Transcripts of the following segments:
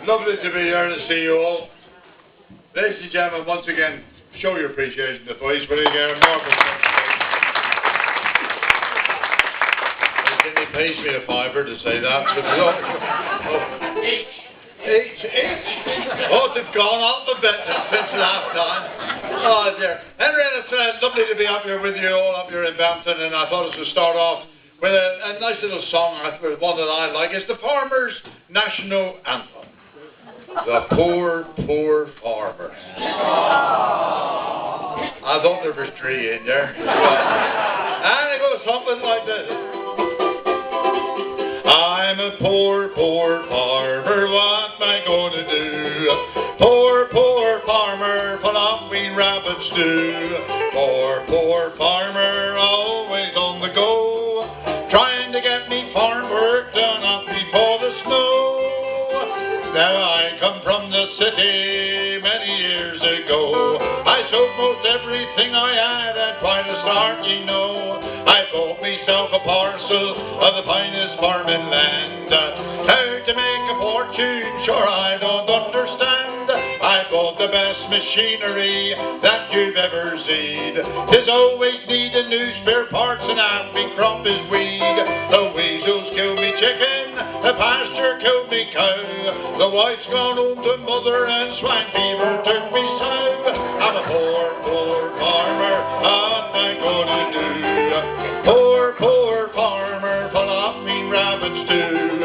Lovely to be here to see you all. Ladies and gentlemen, once again, show your appreciation to the police. Will you get a marvelous It pays me a fiver to say that. H. Oh, they've gone alphabetic since last time. Oh dear. Henry, it's lovely to be up here with you all up here in Bampton, and I thought us to start off with a nice little song, one that I like. It's the Farmers' National Anthem. The Poor, Poor Farmers. I thought there was three in there. And it goes something like this. I'm a poor, poor farmer, what am I going to do? Poor, poor farmer, full of wee rabbit stew. Poor, poor farmer, always on the go, trying to get me farm work done up before the snow. Now I come from the city many years ago. I sold most everything I had at quite a start, you know. I bought myself a parcel of the finest farming land. How to make a fortune, sure I don't understand. I bought the best machinery that you've ever seen. 'Tis always needing new spare parts and half me crop is weed. The weasels killed me chicken, the pasture killed me cow. The wife's gone home to mother and swine fever took me sow. I'm a poor, poor farmer, what am I gonna do? Poor, poor farmer, full of mean rabbits too.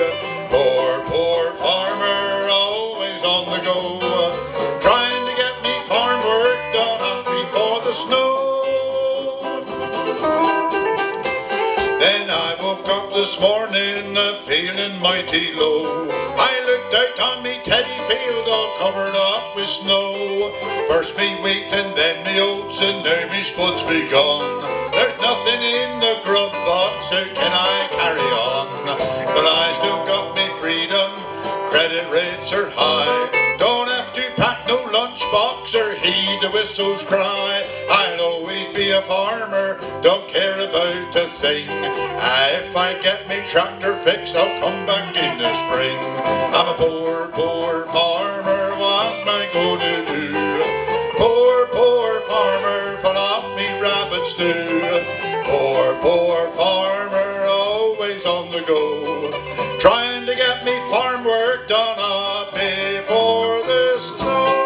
Poor, poor farmer, always on the go, trying to get me farm work done up before the snow. Then I woke up this morning feeling mighty low. I looked out on me teddy field all covered up with snow. First me wheat and then me oats and now me spuds be gone. There's nothing in the grub box, how can I carry on? But I still got me freedom, credit rates are high. Don't have to pack no lunchbox or heed the whistles cry. I'll always be a farmer, don't care about a thing. If I get me tractor fixed, I'll come back in the spring. I'm a poor, poor farmer, what am I gonna do? Poor, poor farmer, full of me rabbits too. Poor, poor farmer, always on the go, trying to get me farm work done up before the snow.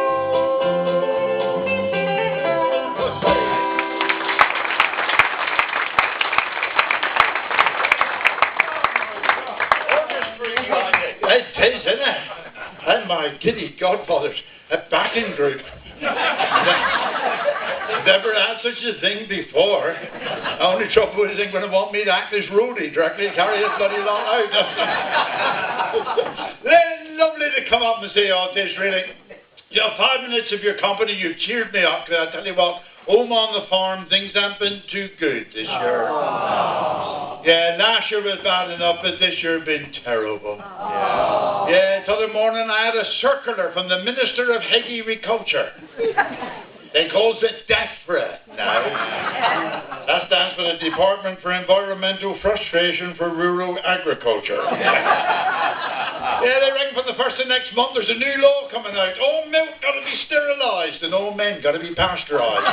It is, isn't it? And my giddy godfather's a backing group. Never had such a thing before. The only trouble is they're going to want me to act as roadie directly and carry this bloody lot out. Then lovely to come up and see all this, really. You know, 5 minutes of your company, you've cheered me up, because I tell you what, home on the farm, things haven't been too good this year. Yeah, last year was bad enough, but this year been terrible. Yeah, the other morning I had a circular from the Minister of Agriculture. They calls it DEFRA now. That stands for the Department for Environmental Frustration for Rural Agriculture. Yeah, they reckon from the 1st of next month there's a new law coming out. All milk got to be sterilised and all men got to be pasteurised.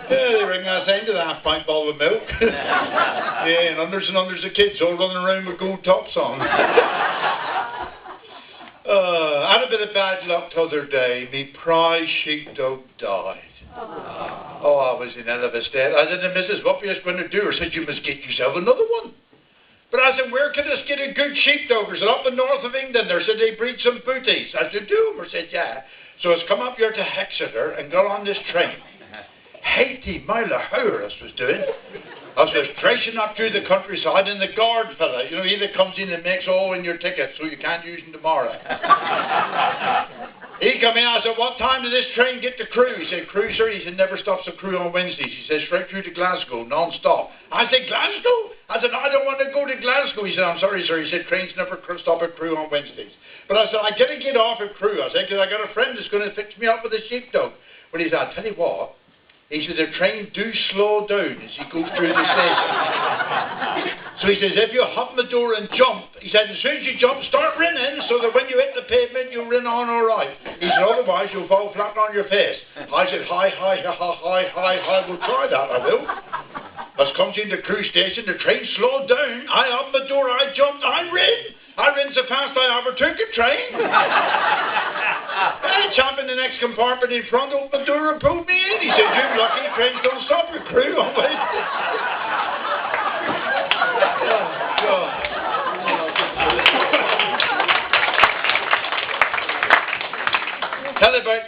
Yeah, they reckon that's the end of the half-pint bottle of milk. Yeah, and hundreds of kids all running around with gold tops on. I had a bit of bad luck the other day. Me prize sheepdog died. Oh, I was in hell of a state. I said to Mrs. what were you going to do? I said, you must get yourself another one. But I said, where can I get a good sheepdog? I said, up in north of England. They said they breed some booties. I said, do? I said, yeah. So I come up here to Exeter and got on this train. 80 mile an hour I was doing. I was just tracing up through the countryside, and the guard fella, you know, he that comes in and makes all in your tickets so you can't use them tomorrow. He come in, I said, what time does this train get to Crewe? He said, Crewe, sir? He said, never stops at Crewe on Wednesdays. He said, straight through to Glasgow, non-stop. I said, Glasgow? I said, no, I don't want to go to Glasgow. He said, I'm sorry, sir. He said, trains never stop at Crewe on Wednesdays. But I said, I got to get off at Crewe. I said, because I got a friend that's going to fix me up with a sheepdog. But he said, I'll tell you what. He said, the train do slow down as he goes through the station. So he says, if you hop in the door and jump, he said, as soon as you jump, start rinning, so that when you hit the pavement, you rin on all right. He said, otherwise you'll fall flat on your face. I said, hi, we'll try that, I will. As comes into the cruise station, the train slowed down, I opened the door, I jumped, I rin so fast I overtook a train. A chap in the next compartment in front opened the door and pulled me in. He said, you lucky, trains don't stop at crew, oh, wait.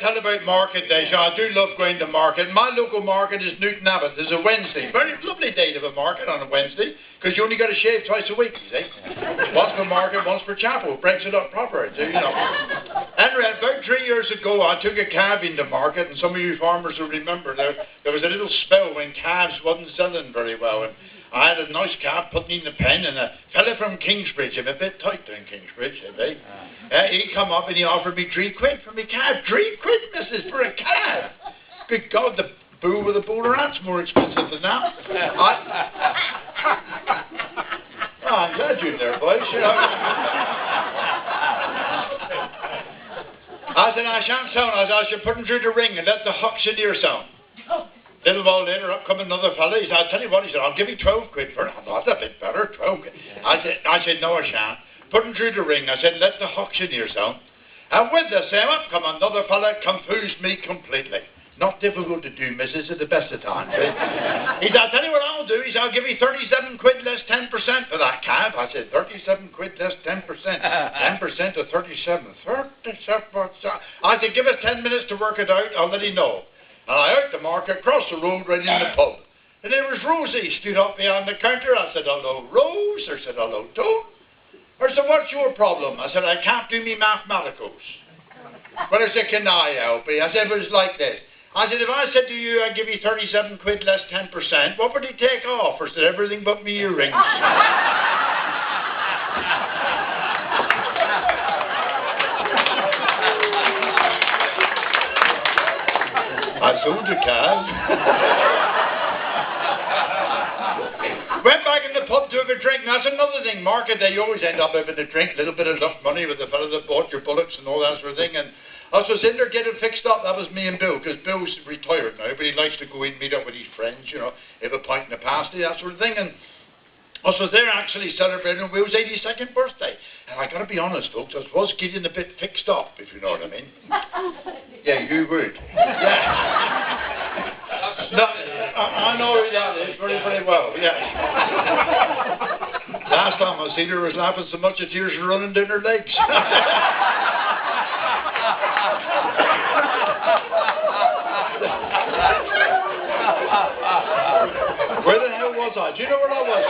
Tell about market days. I do love going to market. My local market is Newton Abbot. There's a Wednesday. Very lovely day to have a market on a Wednesday, because you only got to shave twice a week, you see. Once for market, once for chapel. Breaks it up proper, so, you know. Anyway, about 3 years ago, I took a calf into market, and some of you farmers will remember there was a little spell when calves wasn't selling very well, and I had a nice calf putting in the pen, and a fella from Kingsbridge, I'm a bit tight down Kingsbridge, he come up and he offered me £3 for me calf. £3, missus, for a calf. Good God, the bull with a bowler ant's more expensive than that. I'm glad you're there, boys. You know. I said, I shan't sound. I should put him through the ring and let the auctioneer sound. Little while later, up come another fella. He said, I'll tell you what, he said, I'll give you £12 for it. I thought, that's a bit better, 12 quid. I said, no, I shan't. Put him through the ring. I said, let the auctioneer sound. And with the same, up come another fella, confused me completely. Not difficult to do, missus, at the best of times. He said, I'll tell you what I'll do. He said, I'll give you 37 quid less 10% for that calf. I said, 37 quid less 10%. 10% of 37. 37. I said, give us 10 minutes to work it out. I'll let you know. And I out the market, across the road, right in the pub. And there was Rosie stood up behind the counter. I said, hello, Rose. I said, hello, Toad. I said, what's your problem? I said, I can't do me mathematicals. Well, I said, can I help you? I said, it was like this. I said, if I said to you, I'd give you 37 quid less 10%, what would he take off? I said, everything but me earrings. I sold the calf. Went back in the pub, took a drink. That's another thing. Market day, you always end up having a drink, a little bit of luck money with the fellow that bought your bullocks and all that sort of thing. And I was in there getting fixed up. That was me and Bill, because Bill's retired now, but he likes to go in and meet up with his friends, you know, have a pint in a pasty, that sort of thing. And I was there actually celebrating Will's 82nd birthday. And I got to be honest, folks, I was getting a bit fixed up, if you know what I mean. Yeah, you would. Yeah. No, I know who that is very, very well, yeah. Last time I seen her was laughing so much that tears were running down her legs. Where the hell was I? Do you know where I was?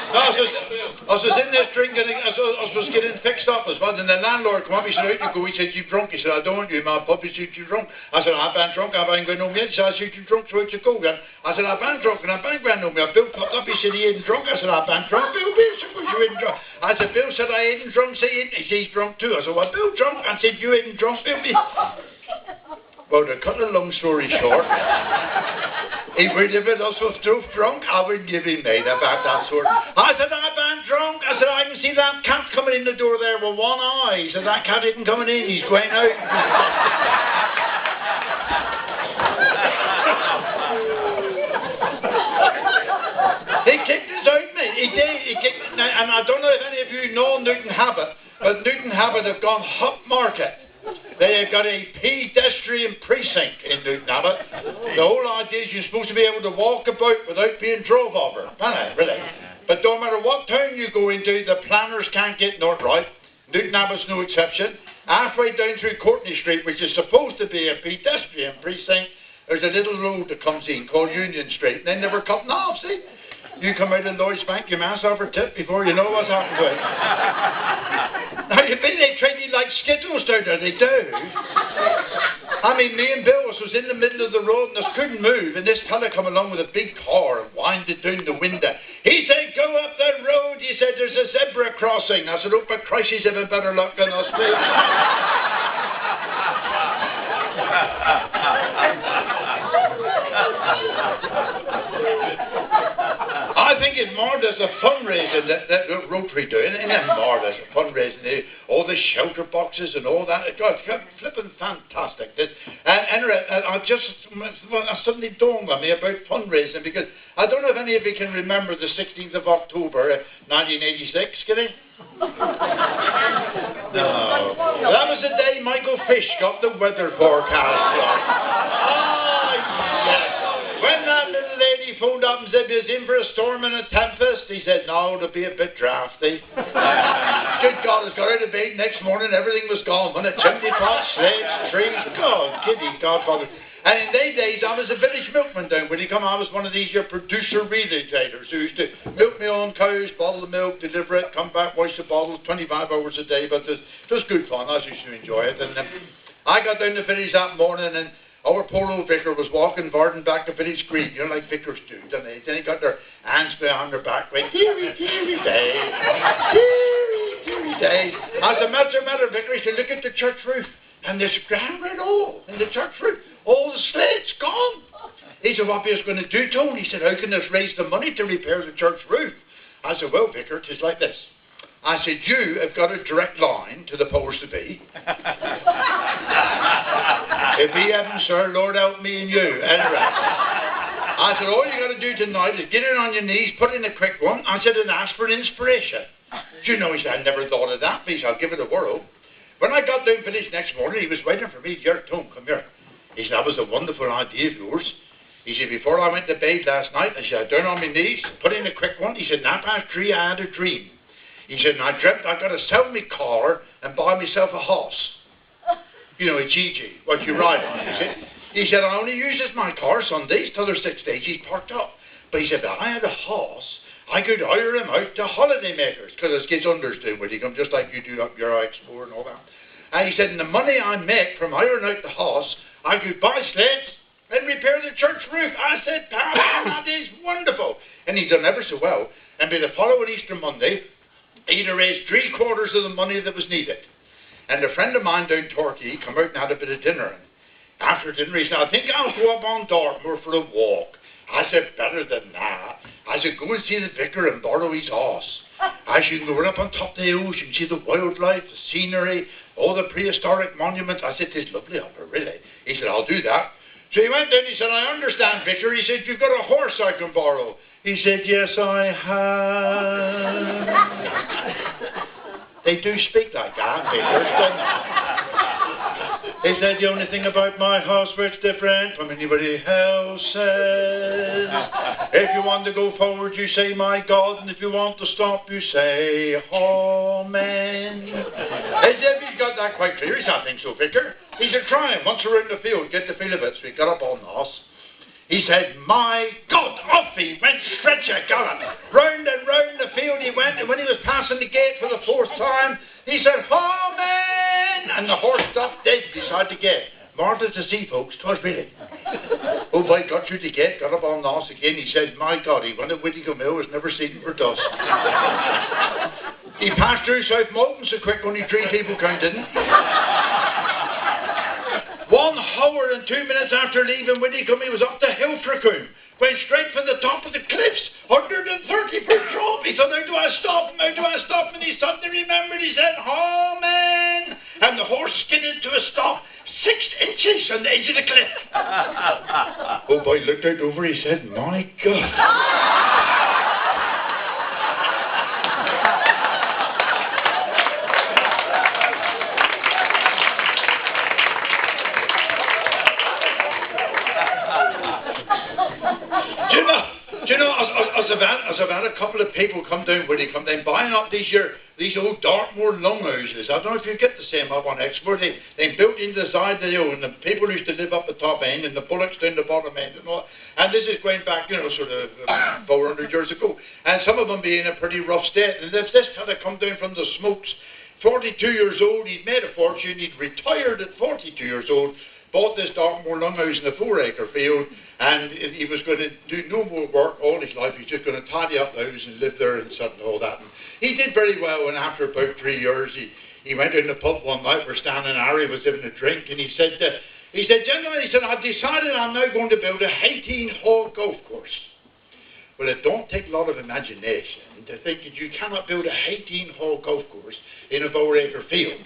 No, I was in this drinking, I was getting fixed up as well, and the landlord came up, he said, out you go, he said, you drunk? He said, I don't want you in my pub, he said, you drunk? I said, I've been drunk, I've been going home yet. He said, I said, you drunk, so out you go again. I said, I've been drunk, and I've been going home yet. Bill popped up, he said, he ain't drunk. I said, I've been drunk. Bill, you ain't drunk. I said, Bill said, I ain't drunk, say he ain't. He said, he's drunk too. I said, well, Bill drunk? I said, you ain't drunk, Bill. Well, to cut a long story short, he would have been also drunk, I would give him made about that sort. I said, I've been drunk. I said, I can see that cat coming in the door there with one eye. He said, that cat isn't coming in, he's going out. He kicked us out, mate. He did. He kicked, and I don't know if any of you know Newton Abbot, but Newton Abbot have gone hot market. They have got a pedestrian precinct in Newton Abbot. The whole idea is you're supposed to be able to walk about without being drove over. Really. But don't matter what town you go into, the planners can't get north right. Newton Abbot's no exception. Halfway down through Courtney Street, which is supposed to be a pedestrian precinct, there's a little road that comes in called Union Street. And they never cutting off, see? You come out of Lloyd's Bank, your mass over tip before you know what's happened to it. Now, you think they treat you like Skittles down there? They do. I mean, me and Bill was in the middle of the road and us couldn't move, and this fella come along with a big car and winded down the window. He said, go up the road. He said, there's a zebra crossing. I said, oh, but Christ, he's having better luck than us, please. I think thinking Martha's a fundraising that Rotary doing, and then Martha's a fundraising, all the shelter boxes and all that. God, it's flipping fantastic. Anyway, I suddenly dawned on me about fundraising, because I don't know if any of you can remember the 16th of October, 1986, can you? No. That was the day Michael Fish got the weather forecast right. Oh, yes. When that little lady phoned up and said he was in for a storm and a tempest, he said, no, it'll be a bit drafty. Good God, it's got out of bed next morning, everything was gone. When a chimney pot, slates, trees, God, giddy, Godfather. And in they days, I was a village milkman down when he come. I was one of these your producer realitators who used to milk my own cows, bottle the milk, deliver it, come back, wash the bottles, 25 hours a day. But it was good fun. I used to enjoy it. And I got down to the village that morning, and our poor old vicar was walking Varden back to village green, you know, like vicars do, don't they? Then he got their hands behind their back, going, dearie, dearie day, dearie, dearie day. As a matter of vicar, he said, look at the church roof, and there's ground at all in the church roof. All the slates gone. He said, what are you going to do, Tony? He said, how can us raise the money to repair the church roof? I said, well, vicar, it's like this. I said, you have got a direct line to the powers to be. If he hadn't, sir, Lord help me and you. Anyway, I said, all you got to do tonight is get in on your knees, put in a quick one. I said, and ask for inspiration. Do you know, he said, I never thought of that. He said, I'll give it a whirl. When I got down village next morning, he was waiting for me. Here, Tom, come here. He said, that was a wonderful idea of yours. He said, before I went to bed last night, I said, down on my knees, put in a quick one. He said, now past 3, I had a dream. He said, and I dreamt I got to sell me car and buy myself a horse. You know, a GG, what you ride on, he said. He said, I only uses my car Sundays till there's 6 days he's parked up. But he said, if I had a horse, I could hire him out to holiday makers, because his kids understood where he come, just like you do up your Expo and all that. And he said, and the money I make from hiring out the horse, I could buy slates and repair the church roof. I said, pal, that is wonderful. And he done ever so well. And by the following Easter Monday, he'd have raised 3/4 of the money that was needed. And a friend of mine down Torquay come out and had a bit of dinner. And after dinner, he said, I think I'll go up on Dartmoor for a walk. I said, better than that. I said, go and see the vicar and borrow his horse. I said, you can go up on top of the hills, you can see the wildlife, the scenery, all the prehistoric monuments. I said, it's lovely up here, really. He said, I'll do that. So he went down, he said, I understand, vicar. He said, you've got a horse I can borrow. He said, yes, I have. They do speak like that, vicars, don't they? He said, the only thing about my horse where it's different from anybody else's. If you want to go forward, you say, my God, and if you want to stop, you say, amen. He said, he's got that quite clear. He said, I think so, vicar. He said, try him once around the field, get the feel of it. So he got up on the horse. He said, my God, off he went, stretch a gallop. Round and round the field he went, and when he was passing the gate for the 4th time, he said, amen! And the horse stopped dead beside the gate. Martha to see, folks, 'twas really. Oh boy, got through the gate, got up on the horse again. He said, my God, he went to Whittingham Hill, was never seen for dust. He passed through South Malton so quick, only 3 people counted. 1 hour and 2 minutes after leaving Whittingham, he was up the hill Tricum. Went straight for the top of the cliffs, 130-foot drop. He thought, how do I stop him? How do I stop him? And he suddenly remembered, he said, amen. And the horse skidded to a stop, 6 inches on the edge of the cliff. Oh boy, looked out over, he said, my God. Do you know, I've had a couple of people come down where they come down buying up these old Dartmoor longhouses. I don't know if you get the same up on Export. They built into the side of the hill, and the people used to live up the top end, and the bullocks down the bottom end, and all. And this is going back, you know, sort of 400 years ago. And some of them being in a pretty rough state. And this kind of come down from the smokes. 42 years old, he'd made a fortune. He'd retired at 42 years old. Bought this Dartmoor longhouse in a 4-acre field, and he was going to do no more work all his life. He was just going to tidy up the house and live there and stuff and all that. And he did very well, and after about 3 years, he went in the pub one night where Stan and Harry was having a drink, and he said, gentlemen, he said, I've decided I'm now going to build a 18-hole golf course. Well, it don't take a lot of imagination to think that you cannot build a 18-hole golf course in a 4-acre field.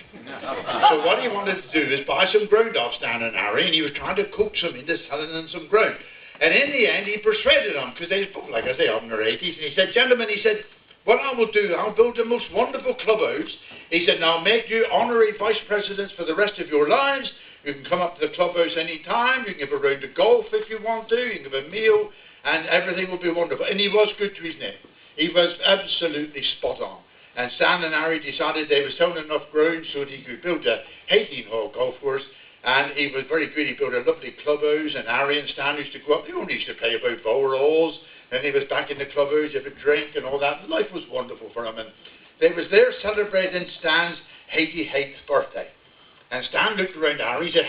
So what he wanted to do is buy some ground off Stan and Harry, and he was trying to coax them into selling them some ground. And in the end, he persuaded them, because they spoke, like I say, up in their 80s, and he said, gentlemen, he said, what I will do, I'll build the most wonderful clubhouse. He said, now I'll make you honorary vice presidents for the rest of your lives. You can come up to the clubhouse any time. You can give a round of golf if you want to. You can have a meal, and everything will be wonderful. And he was good to his name. He was absolutely spot on. And Stan and Harry decided they was selling enough ground so that he could build a 18-hole golf course. And he was very good. He built a lovely clubhouse, and Harry and Stan used to go up. They only used to play about 4 holes. Then he was back in the clubhouse, have a drink and all that. Life was wonderful for him. And they was there celebrating Stan's 88th birthday. And Stan looked around Harry, he said,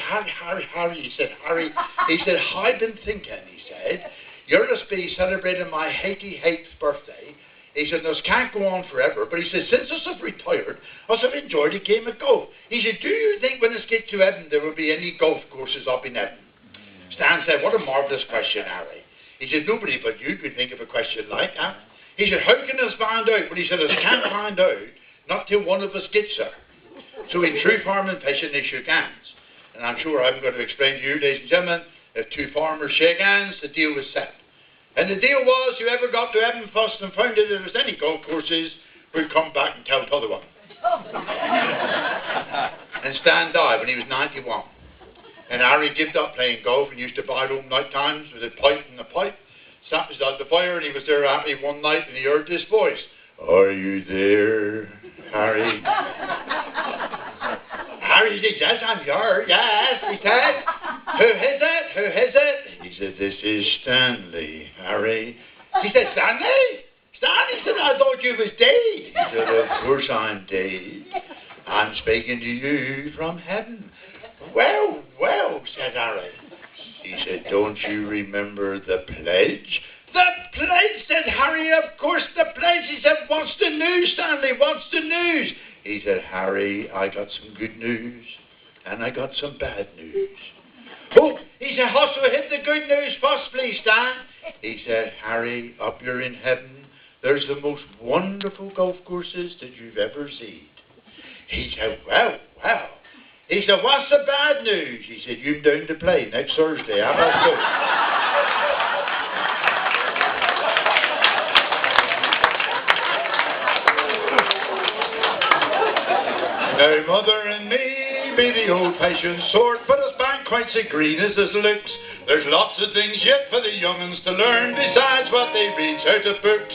Harry, he said, I've been thinking, he said, you're to be celebrating my 88th birthday. He said, this can't go on forever, but he said, since I've retired, I've enjoyed a game of golf. He said, do you think when this gets to Evan, there will be any golf courses up in Evan? Stan said, what a marvellous question, Harry. He said, nobody but you could think of a question like that. He said, how can us find out? But he said, us can't find out, not till one of us gets there. So in true farming fashion, they shook hands. And I'm sure I'm going to explain to you, ladies and gentlemen, if two farmers shake hands, the deal was set. And the deal was, whoever got to Evan first and found that there was any golf courses, would come back and tell the other one. And Stan died when he was 91. And Harry gave up playing golf and used to bide home night times with a pipe and a pipe. Sat beside the fire, and he was there happy one night, and he heard this voice. Are you there, Harry? Harry said, yes, I'm here, yes, he said. Who is it? Who is it? He said, this is Stanley, Harry. He said, Stanley? Stan, he said, I thought you was dead. He said, of course I'm dead. I'm speaking to you from heaven. Well, well, said Harry. He said, don't you remember the pledge? The pledge, said Harry, of course the pledge. He said, what's the news, Stanley, what's the news? He said, Harry, I got some good news, and I got some bad news. Oh, he said, so hit the good news first, please, Stan. He said, Harry, up here in heaven, there's the most wonderful golf courses that you've ever seen. He said, well, well. He said, what's the bad news? He said, you're down to play next Thursday. How about that? Now, mother and me be the old-fashioned sort, but us back quite so green as this looks. There's lots of things yet for the young'uns to learn, besides what they read out of books.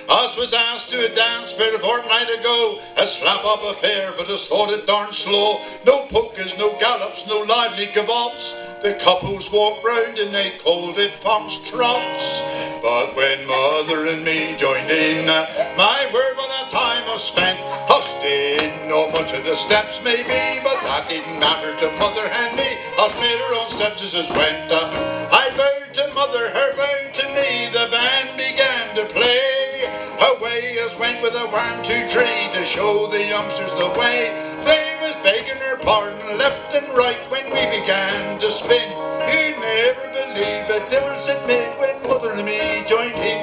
Us was asked to a dance fair a fortnight ago, a slap-up affair, but us thought it darn slow. No polkas, no gallops, no lively gavots. The couples walked round and they called it foxtrots. But when mother and me joined in, my word, what a time I spent. Us didn't know much of the steps maybe, but that didn't matter to mother and me. Us made our own steps as it went. I bowed to mother, her bowed to me. The band began to play. Away us went with a 1, 2, 3 to show the youngsters the way. They was begging her pardon left and right when we began to spin. You'd never believe the difference it made when mother and me joined in.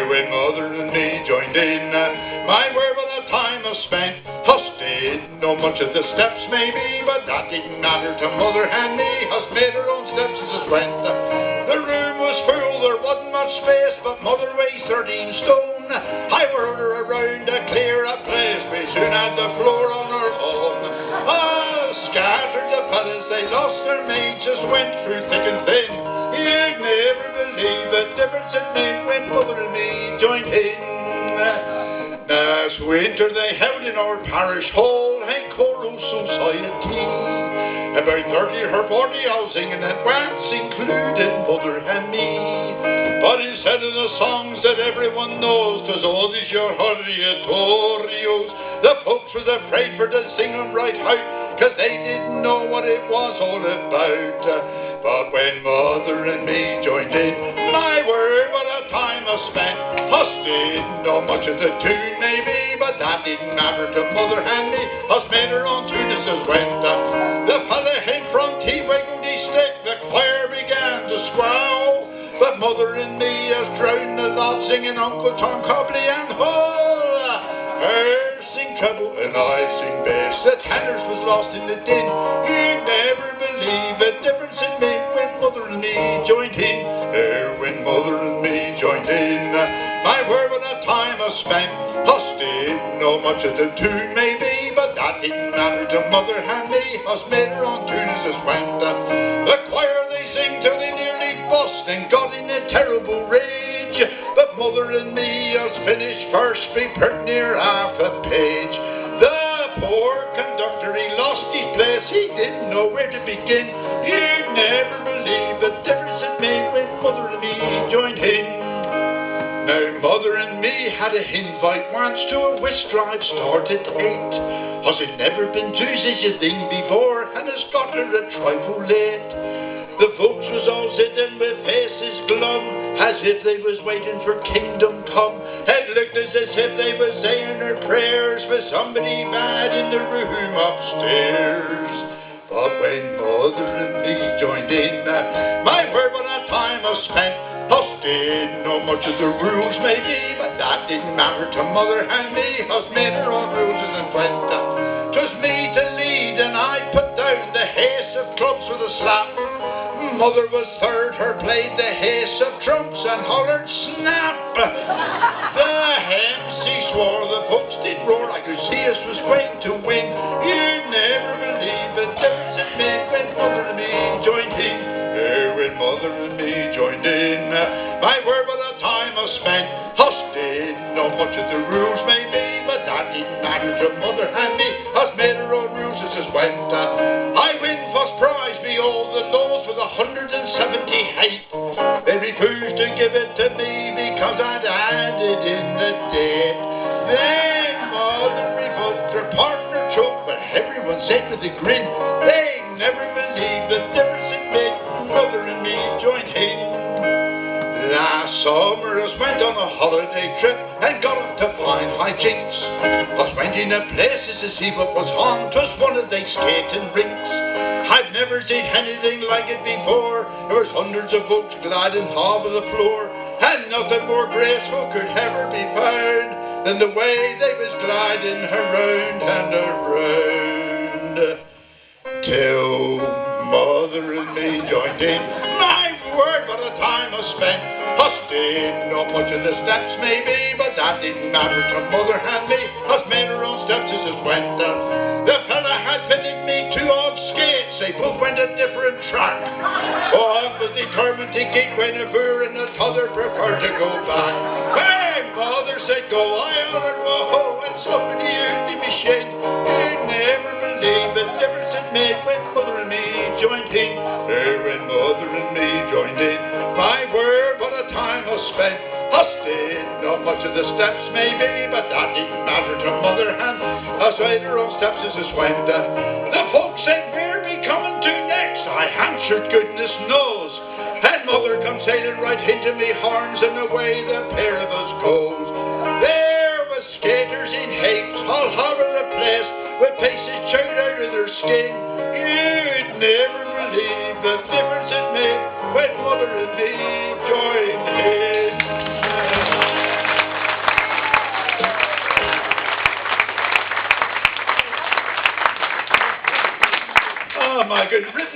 When mother and me joined in, my word, what a time I spent. Us didn't know much of the steps maybe, but that didn't matter to mother and me. Us made our own steps as it went. The room was full, there wasn't much space, but mother weighed 13 stone. I whirled her around to clear a place. We soon had the floor on our own. Scattered the fellas, they lost their mates, just went through thick and thin. You'd never believe the difference it made when mother and me joined in. Last winter they held in our parish hall a choral society. About 30 or 40 all singing at once, including mother and me. But instead of the songs that everyone knows, 'twas all these your oratorios. The folks was afraid for to sing them right out, 'cause they didn't know what it was all about. But when mother and me joined in, my word, what a time I spent. Us didn't know much of the tune maybe, but that didn't matter to mother and me. Us made our own tune as it went. The fella hid from wiggled his stick, the choir began to squall. But mother and me has drowned the lots singing Uncle Tom Cobley and Hull. Her sing treble and I sing bass. The tenors was lost in the din. You'd never believe the difference it made when Mother and me joined in. When Mother and me joined in. My word, what a time I spent. Us didn't know much of the tune maybe, but that didn't matter to Mother and me. Us made her own tune as us went. The choir they sing till they nearly bust and got in a terrible rage. But Mother and me us finished first, be pretty near half a page. The poor conductor, he lost his place, he didn't know where to begin. You'd never believe the difference it made when Mother and me joined in. Now Mother and me had a invite once to a whist drive started at 8. Has it never been to such a thing before, and it's got her a trifle late. The folks was all sitting with faces glum, as if they was waiting for kingdom come. It looked as if they was saying their prayers for somebody bad in the room upstairs. But when Mother and me joined in, my word, what a time I spent. Us didn't know much of the rules maybe, but that didn't matter to Mother and me. Us made our own rules as it went. 'Twas me to lead and I put down the haste of clubs with a slap. Mother was third, her played the haste of trumps and hollered snap. The MC swore, the folks did roar, I could see us was going to win. You'd never believe the difference it made when Mother and me joined in. When Mother and me joined in, my word, what a time I spent. Us didn't know much of the rules maybe, but that didn't matter to Mother and me. Us made our own rules as us went. I win first prize, behold the laws with 178. They refused to give it to me because I'd added in the date. Then Mother revoked her partner choke, but everyone said with a grin, they never believed the difference it made. Mother and me joined in. Last summer us went on a holiday trip and got up to find hijinks. Us went in a places to see what was on. 'Twas one of they skating rinks. I've never seen anything like it before. There was hundreds of folks gliding off of the floor, and nothing more graceful could ever be found than the way they was gliding around and around. Till Mother and me joined in. My word, what a time I spent. Us didn't know much of the steps maybe, but that didn't matter to Mother and me. Us made our own steps as it went. The fella had fitted me 2 odd skates, they both went a different track. One was determined to keep whenever, and the other preferred to go back. Hey, Mother said go, I hollered whoa, and somebody heard the machine. You'd never believe the difference it made when Mother and me joined in. When Mother and me joined in, my word, what a time I spent. Us didn't know much of the steps maybe, but that didn't matter to Mother and us made our own steps as us went. The folks said, where we coming to next? I answered, goodness knows. And Mother come sailing right into me horns, and away the pair of us goes. There was skaters in heaps all over the place, with pieces chewed out of their skin. You'd never believe the difference it made when Mother and me joined in. Oh my goodness.